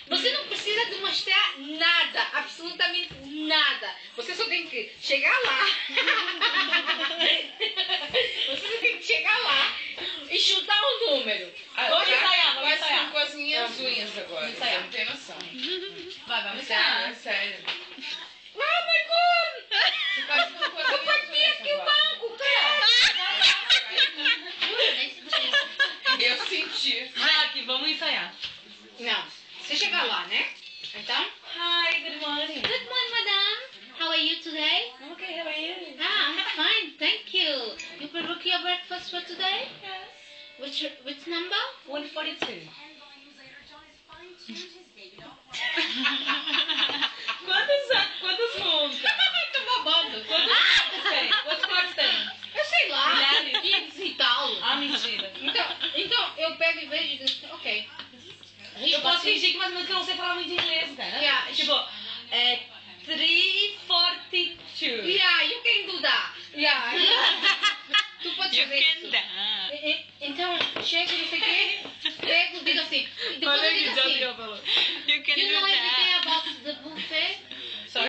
Você não precisa demonstrar nada, absolutamente nada. Você só tem que chegar lá. Você só tem que chegar lá e chutar o número. Vamos ensaiar, vamos ensaiar. Com as minhas unhas agora. Vamos ensaiar. Não tem noção. Vai, vamos Sério, ensaiar. é sério. Oh my God! Você faz com as Eu minhas parti unhas aqui o agora. banco, cara! Eu senti. Jaque, vamos ensaiar. Não, você chegar lá, né? Então... Hi, good morning. Good morning, madam. How are you today? I'm okay, how are you? Ah, I'm fine, thank you. You prepared your breakfast for today? Yes. Which number? 142. Quantos montam? Tô babando. Quantos tem? Quantos quartos tem? Eu sei lá. Guilherme. 500 e tal. Ah, mentira. Então eu pego e vejo e digo, ok. Eu posso fingir que mais ou menos que eu não sei falar muito inglês, cara. Yeah. Tipo, 342. Yeah, you can do that. Yeah. Tu pode You fazer can isso. dance. Então, chega, não sei o quê.